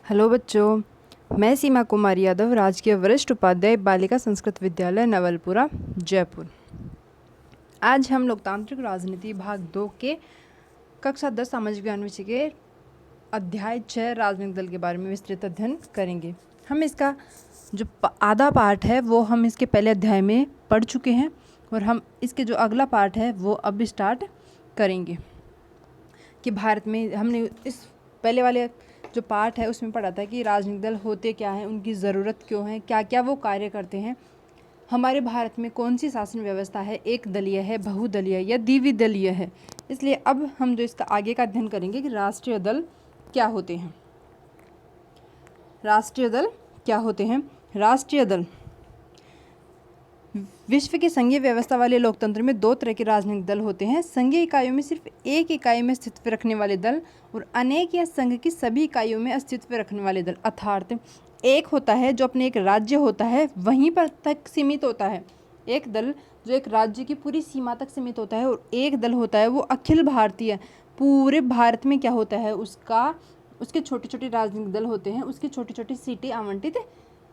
Hello बच्चों, मैं सीमा कुमारी यादव, राजकीय वरिष्ठ उपाध्याय बालिका संस्कृत विद्यालय नवलपुरा, जयपुर। आज हम लोकतांत्रिक राजनीति भाग 2 के कक्षा 10 सामाजिक ज्ञान विषय के अध्याय 6 राजनीतिक दल के बारे में विस्तृत अध्ययन करेंगे। हम इसका जो आधा पार्ट है वो हम इसके पहले अध्याय में पढ़ चुके हैं और हम इसके जो अगला पार्ट है वो अब स्टार्ट करेंगे। कि भारत में हमने इस पहले वाले जो पार्ट है उसमें पढ़ा था कि राजनीतिक दल होते क्या हैं, उनकी ज़रूरत क्यों है, क्या क्या वो कार्य करते हैं, हमारे भारत में कौन सी शासन व्यवस्था है, एक दलीय है, बहुदलीय या द्विदलीय है। इसलिए अब हम जो इसका आगे का अध्ययन करेंगे कि राष्ट्रीय दल क्या होते हैं। राष्ट्रीय दल क्या होते हैं? राष्ट्रीय दल विश्व की संघीय व्यवस्था वाले लोकतंत्र में दो तरह के राजनीतिक दल होते हैं। संघीय इकाइयों में सिर्फ एक इकाई में अस्तित्व रखने वाले दल और अनेक या संघ की सभी इकाइयों में अस्तित्व रखने वाले दल। अर्थात एक होता है जो अपने एक राज्य होता है वहीं पर तक सीमित होता है, एक दल जो एक राज्य की पूरी सीमा तक सीमित होता है, और एक दल होता है वो अखिल भारतीय, पूरे भारत में क्या होता है उसके छोटे छोटे राजनीतिक दल होते हैं, उसकी छोटी छोटी सीटें आवंटित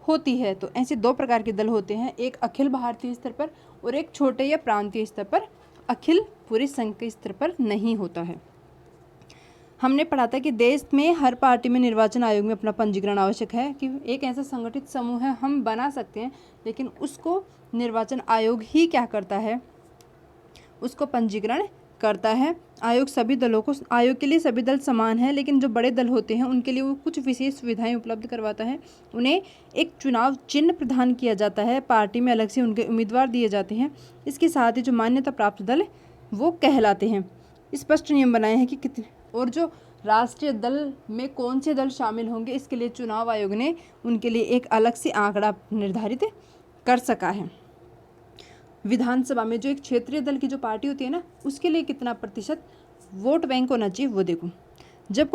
होती है। तो ऐसे दो प्रकार के दल होते हैं, एक अखिल भारतीय स्तर पर और एक छोटे या प्रांतीय स्तर पर, अखिल पूरे संघ के स्तर पर नहीं होता है। हमने पढ़ा था कि देश में हर पार्टी में निर्वाचन आयोग में अपना पंजीकरण आवश्यक है, कि एक ऐसा संगठित समूह है हम बना सकते हैं, लेकिन उसको निर्वाचन आयोग ही क्या करता है, उसको पंजीकरण करता है। आयोग के लिए सभी दल समान है, लेकिन जो बड़े दल होते हैं उनके लिए वो कुछ विशेष सुविधाएं उपलब्ध करवाता है। उन्हें एक चुनाव चिन्ह प्रदान किया जाता है, पार्टी में अलग से उनके उम्मीदवार दिए जाते हैं। इसके साथ ही जो मान्यता प्राप्त दल वो कहलाते हैं। स्पष्ट नियम बनाए हैं कि कितने और जो राष्ट्रीय दल में कौन से दल शामिल होंगे, इसके लिए चुनाव आयोग ने उनके लिए एक अलग से आंकड़ा निर्धारित कर सका है। विधानसभा में जो एक क्षेत्रीय दल की जो पार्टी होती है ना, उसके लिए कितना प्रतिशत वोट बैंक होना चाहिए वो देखो। जब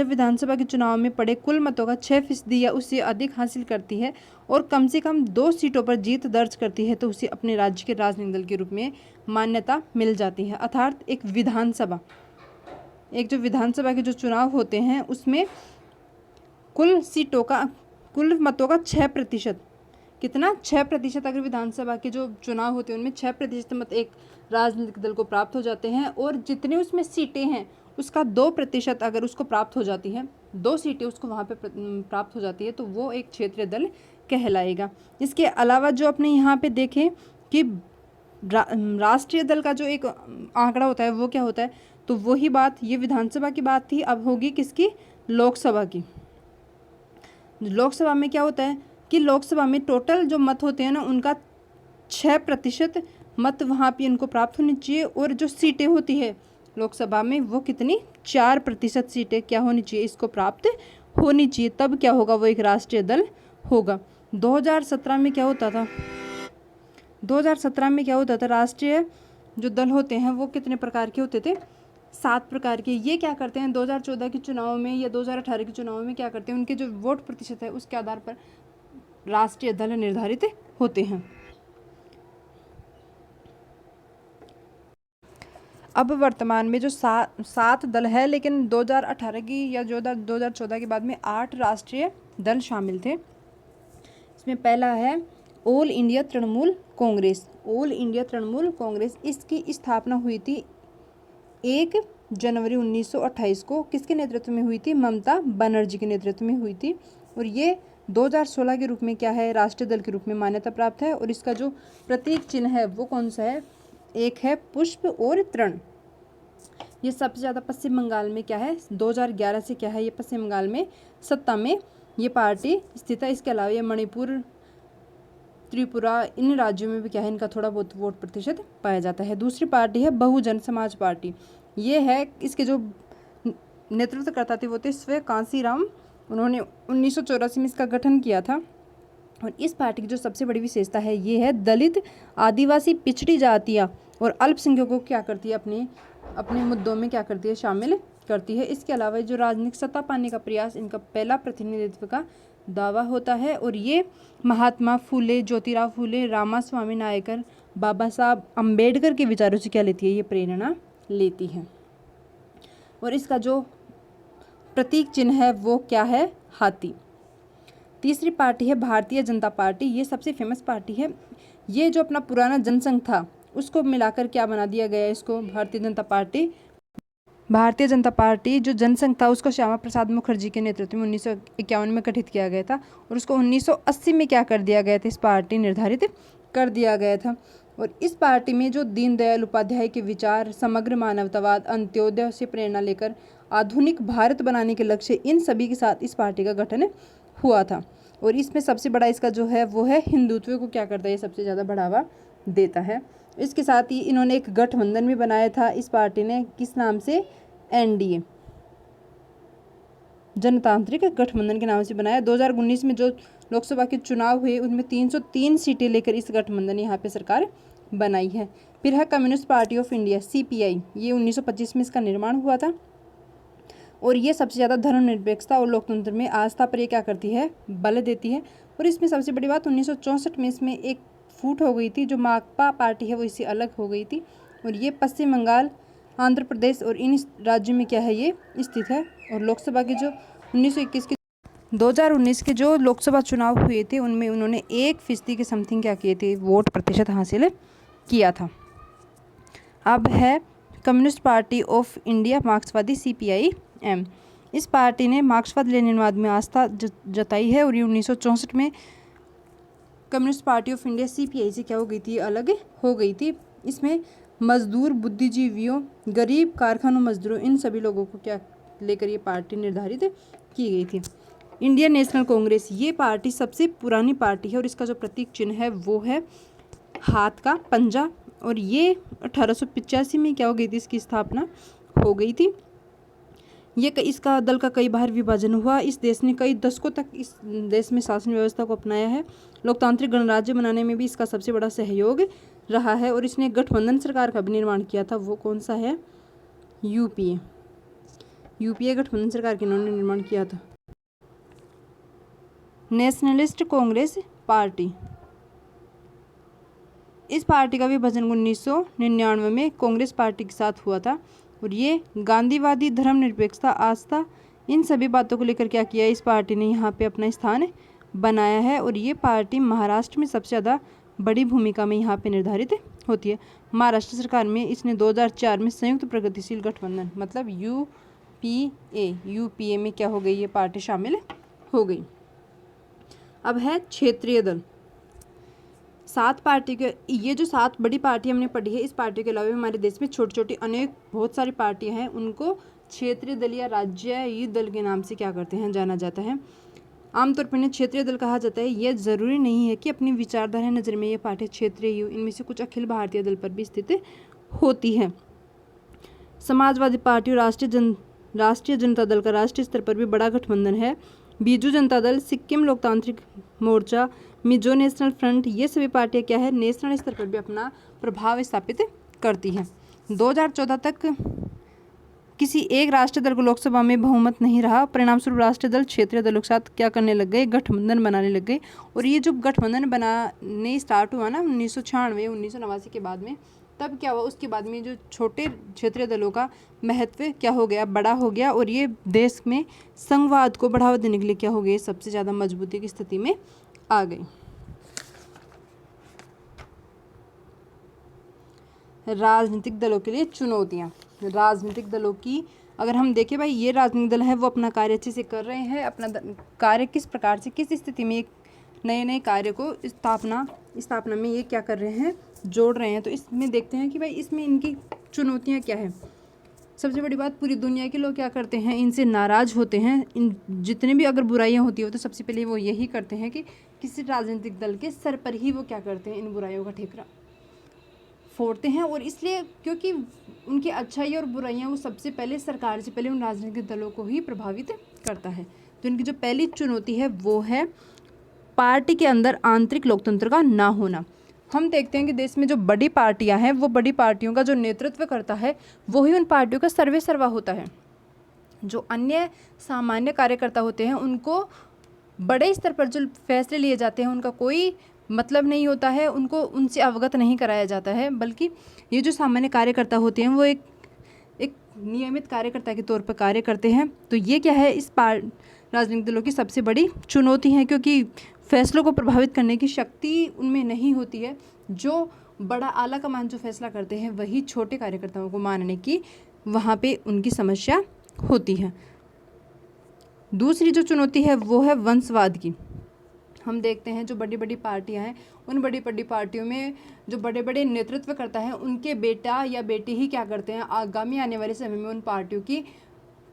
विधानसभा के चुनाव में पड़े कुल मतों का 6% या उससे अधिक हासिल करती है और कम से कम 2 सीटों पर जीत दर्ज करती है, तो उसे अपने राज्य के राजनीतिक दल के रूप में मान्यता मिल जाती है। अर्थात जो विधानसभा के जो चुनाव होते हैं उसमें कुल मतों का 6%, कितना 6%, अगर विधानसभा के जो चुनाव होते हैं उनमें 6% मत एक राजनीतिक दल को प्राप्त हो जाते हैं, और जितने उसमें सीटें हैं उसका 2% अगर उसको प्राप्त हो जाती है, 2 सीटें उसको वहाँ पे प्राप्त हो जाती है, तो वो एक क्षेत्रीय दल कहलाएगा। इसके अलावा जो अपने यहाँ पे देखें कि राष्ट्रीय दल का जो एक आंकड़ा होता है वो क्या होता है, तो वही बात, ये विधानसभा की बात थी, अब होगी किसकी? लोकसभा की। लोकसभा में क्या होता है कि लोकसभा में टोटल जो मत होते हैं ना, उनका 6% मत वहाँ पे उनको प्राप्त होनी चाहिए, और जो सीटें होती है लोकसभा में वो कितनी? 4% सीटें क्या होनी चाहिए, इसको प्राप्त होनी चाहिए, तब क्या होगा, वो एक राष्ट्रीय दल होगा। 2017 में क्या होता था? 2017 में क्या होता था? राष्ट्रीय जो दल होते हैं वो कितने प्रकार के होते थे? 7 प्रकार के। ये क्या करते हैं 2014 के चुनाव में या 2018 के चुनाव में क्या करते हैं, उनके जो वोट प्रतिशत है उसके आधार पर राष्ट्रीय दल निर्धारित होते हैं। अब वर्तमान में जो 7 दल है, लेकिन 2018 की या 2014 के बाद में 8 राष्ट्रीय दल शामिल थे। इसमें पहला है all India Trinamool Congress. All India Trinamool Congress, इसकी स्थापना हुई थी 1 जनवरी 1928 को। किसके नेतृत्व में हुई थी? ममता बनर्जी के नेतृत्व में हुई थी, और ये 2016 के रूप में क्या है? राष्ट्रीय दल के रूप में मान्यता प्राप्त है। और इसका जो प्रतीक चिन्ह है वो कौन सा है? एक है पुष्प और तृण। ये सबसे ज़्यादा पश्चिम बंगाल में क्या है? 2011 से क्या है, ये पश्चिम बंगाल में सत्ता में ये पार्टी स्थित है। इसके अलावा ये मणिपुर, त्रिपुरा, इन राज्यों में भी क्या है, इनका थोड़ा बहुत वोट प्रतिशत पाया जाता है। दूसरी पार्टी है बहुजन समाज पार्टी। ये है, इसके जो नेतृत्व करता थे वो थे स्व कांसीराम। उन्होंने 1984 में इसका गठन किया था। और इस पार्टी की जो सबसे बड़ी विशेषता है ये है दलित, आदिवासी, पिछड़ी जातियाँ और अल्पसंख्यकों को क्या करती है, अपने मुद्दों में क्या करती है, शामिल करती है। इसके अलावा जो राजनीतिक सत्ता पाने का प्रयास, इनका पहला प्रतिनिधित्व का दावा होता है, और ये महात्मा फूले, ज्योतिराव फूले, रामास्वामी नायकर, बाबा साहब अम्बेडकर के विचारों से क्या लेती है, ये प्रेरणा लेती है। और इसका जो प्रतीक चिन्ह है वो क्या है? हाथी। तीसरी पार्टी है भारतीय जनता पार्टी। ये सबसे फेमस पार्टी है। ये जो अपना पुराना जनसंघ था उसको मिलाकर क्या बना दिया गया है इसको, भारतीय जनता पार्टी। भारतीय जनता पार्टी जो जनसंघ था उसको श्यामा प्रसाद मुखर्जी के नेतृत्व में 1951 में गठित किया गया था और उसको 1980 में क्या कर दिया गया था, इस पार्टी निर्धारित कर दिया गया था। और इस पार्टी में जो दीनदयाल उपाध्याय के विचार, समग्र मानवतावाद, अंत्योदय से प्रेरणा लेकर आधुनिक भारत बनाने के लक्ष्य, इन सभी के साथ इस पार्टी का गठन हुआ था। और इसमें सबसे बड़ा इसका जो है वो है हिंदुत्व को क्या करता है, ये सबसे ज़्यादा बढ़ावा देता है। इसके साथ ही इन्होंने एक गठबंधन भी बनाया था इस पार्टी ने, किस नाम से, एनडीए, जनतांत्रिक गठबंधन के नाम से बनाया। 2019 में जो लोकसभा के चुनाव हुए उनमें 303 सीटें लेकर इस गठबंधन ने यहाँ पे सरकार बनाई है। फिर है communist party of India, CPI. ये 1925 में इसका निर्माण हुआ था और ये सबसे ज़्यादा धर्मनिरपेक्षता और लोकतंत्र में आस्था पर ये क्या करती है, बल देती है। और इसमें सबसे बड़ी बात 1964 में इसमें एक फूट हो गई थी, जो माकपा पार्टी है वो इससे अलग हो गई थी। और ये पश्चिम बंगाल, आंध्र प्रदेश और इन राज्यों में क्या है ये स्थित है। और लोकसभा के जो 2019 के जो लोकसभा चुनाव हुए थे उनमें उन्होंने 1% के समथिंग क्या किए थे, वोट प्रतिशत हासिल किया था। अब है कम्युनिस्ट पार्टी ऑफ इंडिया, मार्क्सवादी, CPIM। इस पार्टी ने मार्क्सवाद लेनिनवाद में आस्था जताई है और ये 1964 में communist party of India CPI से क्या हो गई थी, अलग हो गई थी। इसमें मजदूर, बुद्धिजीवियों, गरीब, कारखानों मजदूरों, इन सभी लोगों को क्या लेकर ये पार्टी निर्धारित की गई थी। इंडियन नेशनल कांग्रेस, ये पार्टी सबसे पुरानी पार्टी है और इसका जो प्रतीक चिन्ह है वो है हाथ का पंजा। और ये 1885 में क्या हो गई थी, इसकी स्थापना हो गई थी। ये इसका दल का कई बार विभाजन हुआ। इस देश ने कई दशकों तक इस देश में शासन व्यवस्था को अपनाया है। लोकतांत्रिक गणराज्य बनाने में भी इसका सबसे बड़ा सहयोग रहा है। और इसने गठबंधन सरकार का भी निर्माण किया था, वो कौन सा है, यूपीए गठबंधन सरकार के इन्होंने निर्माण किया था। नेशनलिस्ट कांग्रेस पार्टी, इस पार्टी का विभाजन 1999 में कांग्रेस पार्टी के साथ हुआ था। और ये गांधीवादी, धर्मनिरपेक्षता, आस्था, इन सभी बातों को लेकर क्या किया, इस पार्टी ने यहाँ पे अपना स्थान बनाया है। और ये पार्टी महाराष्ट्र में सबसे ज़्यादा बड़ी भूमिका में यहाँ पे निर्धारित होती है। महाराष्ट्र सरकार में इसने 2004 में संयुक्त प्रगतिशील गठबंधन, मतलब यूपीए में क्या हो गई, ये पार्टी शामिल हो गई। अब है क्षेत्रीय दल। 7 पार्टी के, ये जो 7 बड़ी पार्टी हमने पढ़ी है, इस पार्टी के अलावा हमारे देश में छोटी छोटी अनेक बहुत सारी पार्टियां हैं, उनको क्षेत्रीय दल या राज्य दल के नाम से क्या करते हैं, जाना जाता है। आमतौर पर इन्हें क्षेत्रीय दल कहा जाता है। यह जरूरी नहीं है कि अपनी विचारधारा नज़र में ये पार्टी क्षेत्रीय हो, इनमें से कुछ अखिल भारतीय दल पर भी स्थित होती है। समाजवादी पार्टी और राष्ट्रीय जनता दल का राष्ट्रीय स्तर पर भी बड़ा गठबंधन है। बीजू जनता दल, सिक्किम लोकतांत्रिक मोर्चा, मिजो नेशनल फ्रंट, ये सभी पार्टियां क्या है, नेशनल स्तर पर भी अपना प्रभाव स्थापित करती हैं। 2014 तक किसी एक राष्ट्रीय दल को लोकसभा में बहुमत नहीं रहा। परिणाम स्वरूप राष्ट्रीय दल क्षेत्रीय दलों के साथ क्या करने लग गए, गठबंधन बनाने लग गए। और ये जो गठबंधन बनाने स्टार्ट हुआ ना 1996 1989 के बाद में, तब क्या हुआ, उसके बाद में जो छोटे क्षेत्रीय दलों का महत्व क्या हो गया, बड़ा हो गया। और ये देश में संघवाद को बढ़ावा देने के लिए क्या हो गए, सबसे ज़्यादा मजबूती की स्थिति में आ गई। राजनीतिक दलों के लिए चुनौतियां। राजनीतिक दलों की अगर हम देखें भाई, ये राजनीतिक दल है वो अपना कार्य अच्छे से कर रहे हैं। अपना कार्य किस प्रकार से, किस स्थिति में एक नए कार्य को स्थापना में ये क्या कर रहे हैं, जोड़ रहे हैं। तो इसमें देखते हैं कि भाई इसमें इनकी चुनौतियां क्या है। सबसे बड़ी बात, पूरी दुनिया के लोग क्या करते हैं, इनसे नाराज़ होते हैं। इन जितने भी अगर बुराइयां होती हो तो सबसे पहले वो यही करते हैं कि किसी राजनीतिक दल के सर पर ही वो क्या करते हैं, इन बुराइयों का ठेकरा फोड़ते हैं। और इसलिए क्योंकि उनकी अच्छाई और बुराइयां वो सबसे पहले सरकार से पहले उन राजनीतिक दलों को ही प्रभावित करता है। तो इनकी जो पहली चुनौती है वो है पार्टी के अंदर आंतरिक लोकतंत्र का ना होना। हम देखते हैं कि देश में जो बड़ी पार्टियां हैं, वो बड़ी पार्टियों का जो नेतृत्व करता है वही उन पार्टियों का सर्वे सर्वा होता है। जो अन्य सामान्य कार्यकर्ता होते हैं उनको बड़े स्तर पर जो फैसले लिए जाते हैं उनका कोई मतलब नहीं होता है, उनको उनसे अवगत नहीं कराया जाता है। बल्कि ये जो सामान्य कार्यकर्ता होते हैं वो एक नियमित कार्यकर्ता के तौर पर कार्य करते हैं। तो ये क्या है, इस राजनीतिक दलों की सबसे बड़ी चुनौती है, क्योंकि फैसलों को प्रभावित करने की शक्ति उनमें नहीं होती है। जो बड़ा आला कमान जो फैसला करते हैं वही छोटे कार्यकर्ताओं को मानने की वहाँ पे उनकी समस्या होती है। दूसरी जो चुनौती है वो है वंशवाद की। हम देखते हैं जो बड़ी बड़ी पार्टियां हैं, उन बड़ी बड़ी पार्टियों में जो बड़े बड़े नेतृत्व करता है उनके बेटा या बेटी ही क्या करते हैं, आगामी आने वाले समय में उन पार्टियों की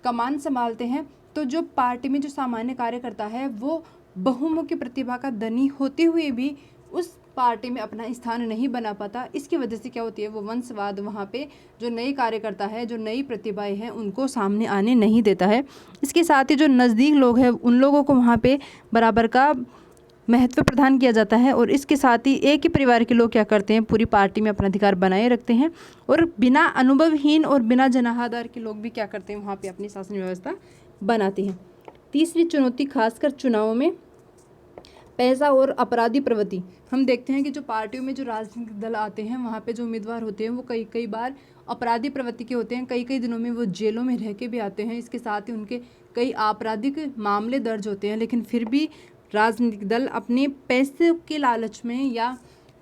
कमान संभालते हैं। तो जो पार्टी में जो सामान्य कार्यकर्ता है वो बहुमुखी प्रतिभा का धनी होते हुए भी उस पार्टी में अपना स्थान नहीं बना पाता। इसकी वजह से क्या होती है, वो वंशवाद वहाँ पे जो नए कार्यकर्ता है, जो नई प्रतिभाएं हैं, उनको सामने आने नहीं देता है। इसके साथ ही जो नज़दीक लोग हैं उन लोगों को वहाँ पे बराबर का महत्व प्रदान किया जाता है, और इसके साथ ही एक ही परिवार के लोग क्या करते हैं, पूरी पार्टी में अपना अधिकार बनाए रखते हैं, और बिना अनुभवहीन और बिना जनाधार के लोग भी क्या करते हैं, वहाँ पे अपनी शासन व्यवस्था बनाते हैं। तीसरी चुनौती खासकर चुनावों में पैसा और अपराधी प्रवृत्ति। हम देखते हैं कि जो पार्टियों में जो राजनीतिक दल आते हैं वहाँ पे जो उम्मीदवार होते हैं वो कई बार अपराधी प्रवृत्ति के होते हैं, कई दिनों में वो जेलों में रह के भी आते हैं। इसके साथ ही उनके कई आपराधिक मामले दर्ज होते हैं, लेकिन फिर भी राजनीतिक दल अपने पैसे के लालच में या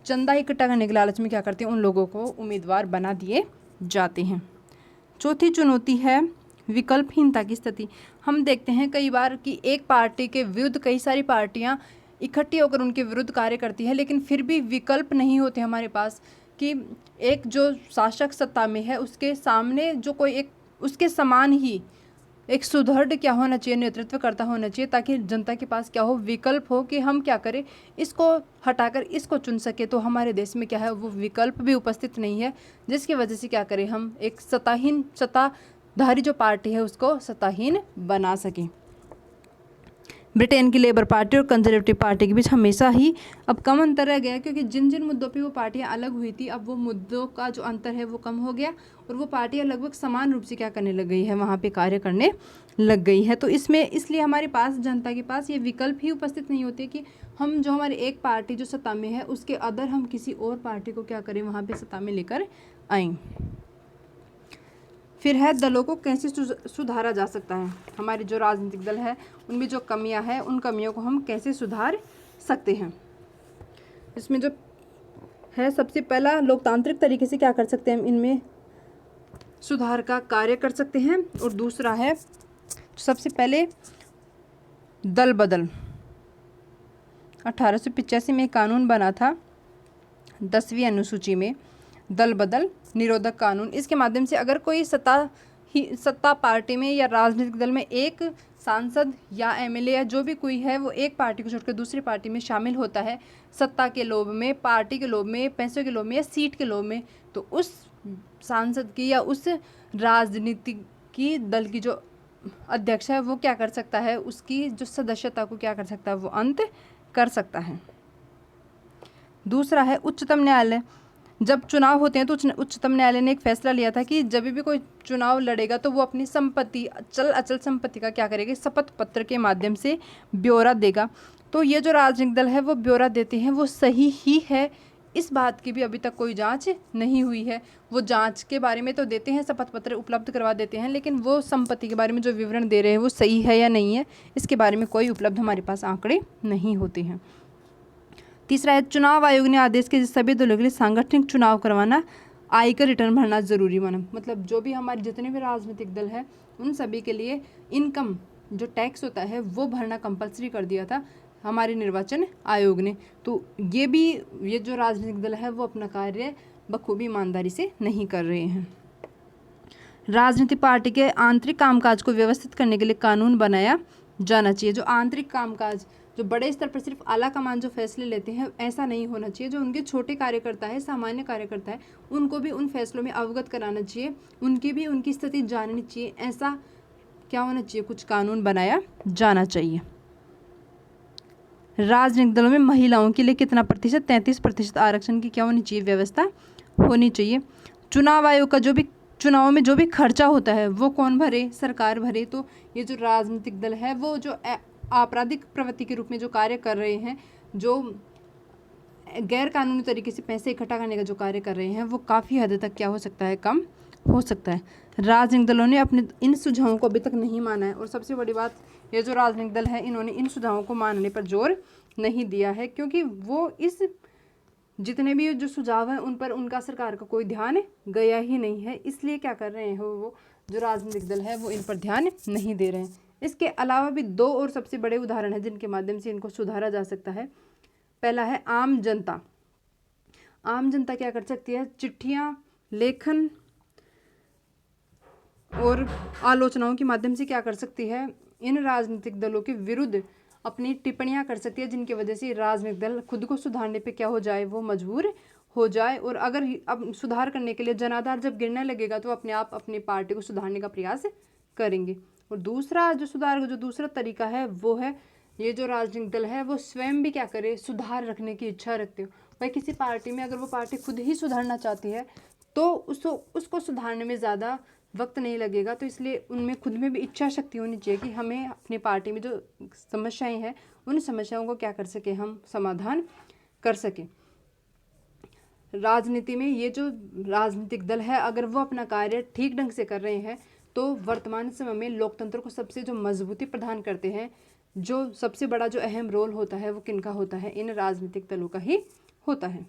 चंदा इकट्ठा करने के लालच में क्या करते हैं, उन लोगों को उम्मीदवार बना दिए जाते हैं। चौथी चुनौती है विकल्पहीनता की स्थिति। हम देखते हैं कई बार कि एक पार्टी के विरुद्ध कई सारी पार्टियां इकट्ठी होकर उनके विरुद्ध कार्य करती है, लेकिन फिर भी विकल्प नहीं होते हमारे पास कि एक जो शासक सत्ता में है उसके सामने जो कोई एक उसके समान ही एक सुदृढ़ क्या होना चाहिए, नेतृत्व करता होना चाहिए, ताकि जनता के पास क्या हो, विकल्प हो कि हम क्या करें, इसको हटाकर इसको चुन सके। तो हमारे देश में क्या है, वो विकल्प भी उपस्थित नहीं है, जिसकी वजह से क्या करें, हम एक सत्ताधारी जो पार्टी है उसको सत्ताहीन बना सकें। ब्रिटेन की लेबर पार्टी और कंजर्वेटिव पार्टी के बीच हमेशा ही अब कम अंतर रह गया, क्योंकि जिन जिन मुद्दों पे वो पार्टियां अलग हुई थी अब वो मुद्दों का जो अंतर है वो कम हो गया, और वो पार्टियां लगभग समान रूप से क्या करने लग गई है, वहाँ पे कार्य करने लग गई है। तो इसलिए हमारे पास जनता के पास ये विकल्प ही उपस्थित नहीं होते कि हम जो हमारी एक पार्टी जो सत्ता में है उसके अदर हम किसी और पार्टी को क्या करें, वहाँ पर सत्ता में लेकर आएँ। फिर है दलों को कैसे सुधारा जा सकता है। हमारे जो राजनीतिक दल है उनमें जो कमियां हैं उन कमियों को हम कैसे सुधार सकते हैं। इसमें जो है सबसे पहला लोकतांत्रिक तरीके से क्या कर सकते हैं, हम इनमें सुधार का कार्य कर सकते हैं। और दूसरा है सबसे पहले दल बदल। 1885 में कानून बना था 10वीं अनुसूची में दल बदल निरोधक कानून। इसके माध्यम से अगर कोई सत्ता पार्टी में या राजनीतिक दल में एक सांसद या एमएलए या जो भी कोई है वो एक पार्टी को छोड़कर दूसरी पार्टी में शामिल होता है सत्ता के लोभ में, पार्टी के लोभ में, पैसों के लोभ में या सीट के लोभ में, तो उस सांसद की या उस राजनीतिक की दल की जो अध्यक्ष है वो क्या कर सकता है, उसकी जो सदस्यता को क्या कर सकता है, वो अंत कर सकता है। दूसरा है उच्चतम न्यायालय। जब चुनाव होते हैं तो उच्चतम न्यायालय ने एक फैसला लिया था कि जब भी कोई चुनाव लड़ेगा तो वो अपनी संपत्ति, अचल संपत्ति का क्या करेगा, शपथ पत्र के माध्यम से ब्यौरा देगा। तो ये जो राजनीतिक दल है वो ब्यौरा देते हैं वो सही ही है, इस बात की भी अभी तक कोई जांच नहीं हुई है। वो जांच के बारे में तो देते हैं, शपथ पत्र उपलब्ध करवा देते हैं, लेकिन वो संपत्ति के बारे में जो विवरण दे रहे हैं वो सही है या नहीं है, इसके बारे में कोई उपलब्ध हमारे पास आंकड़े नहीं होते हैं। तीसरा है चुनाव आयोग ने आदेश के सभी दलों के लिए सांगठनिक चुनाव करवाना, आयकर रिटर्न भरना जरूरी माना। मतलब जो भी हमारे जितने भी राजनीतिक दल है उन सभी के लिए इनकम जो टैक्स होता है वो भरना कंपलसरी कर दिया था हमारे निर्वाचन आयोग ने। तो ये जो राजनीतिक दल है वो अपना कार्य बखूबी ईमानदारी से नहीं कर रहे हैं। राजनीतिक पार्टी के आंतरिक कामकाज को व्यवस्थित करने के लिए कानून बनाया जाना चाहिए। जो आंतरिक कामकाज जो बड़े स्तर पर सिर्फ आला कमान जो फैसले लेते हैं ऐसा नहीं होना चाहिए। जो उनके छोटे कार्यकर्ता है, सामान्य कार्यकर्ता है, उनको भी उन फैसलों में अवगत कराना चाहिए, उनकी भी उनकी स्थिति जाननी चाहिए। ऐसा क्या होना चाहिए, कुछ कानून बनाया जाना चाहिए। राजनीतिक दलों में महिलाओं के लिए कितना प्रतिशत, 33% आरक्षण की क्या होनी चाहिए, व्यवस्था होनी चाहिए। चुनाव आयोग का जो भी चुनाव में जो भी खर्चा होता है वो कौन भरे, सरकार भरे। तो ये जो राजनीतिक दल है वो जो आपराधिक प्रवृत्ति के रूप में जो कार्य कर रहे हैं, जो गैर कानूनी तरीके से पैसे इकट्ठा करने का जो कार्य कर रहे हैं वो काफ़ी हद तक क्या हो सकता है, कम हो सकता है। राजनीतिक दलों ने अपने इन सुझावों को अभी तक नहीं माना है। और सबसे बड़ी बात ये जो राजनीतिक दल है इन्होंने इन सुझावों को मानने पर जोर नहीं दिया है, क्योंकि वो इस जितने भी जो सुझाव हैं उन पर उनका सरकार का कोई ध्यान गया ही नहीं है। इसलिए क्या कर रहे हैं वो जो राजनीतिक दल है वो इन पर ध्यान नहीं दे रहे हैं। इसके अलावा भी दो और सबसे बड़े उदाहरण हैं जिनके माध्यम से इनको सुधारा जा सकता है। पहला है आम जनता। आम जनता क्या कर सकती है, चिट्ठियाँ, लेखन और आलोचनाओं के माध्यम से क्या कर सकती है, इन राजनीतिक दलों के विरुद्ध अपनी टिप्पणियां कर सकती है, जिनकी वजह से राजनीतिक दल खुद को सुधारने पे क्या हो जाए, वो मजबूर हो जाए। और अगर अब सुधार करने के लिए जनाधार जब गिरने लगेगा तो अपने आप अपनी पार्टी को सुधारने का प्रयास करेंगे। और दूसरा जो सुधार का जो दूसरा तरीका है वो है ये जो राजनीतिक दल है वो स्वयं भी क्या करे, सुधार रखने की इच्छा रखते हो। भाई किसी पार्टी में अगर वो पार्टी खुद ही सुधारना चाहती है तो उसको सुधारने में ज़्यादा वक्त नहीं लगेगा। तो इसलिए उनमें खुद में भी इच्छा शक्ति होनी चाहिए कि हमें अपनी पार्टी में जो समस्याएं हैं उन समस्याओं को क्या कर सके, हम समाधान कर सकें। राजनीति में ये जो राजनीतिक दल है अगर वो अपना कार्य ठीक ढंग से कर रहे हैं तो वर्तमान समय में लोकतंत्र को सबसे जो मजबूती प्रदान करते हैं, जो सबसे बड़ा जो अहम रोल होता है वो किनका होता है, इन राजनीतिक दलों का ही होता है।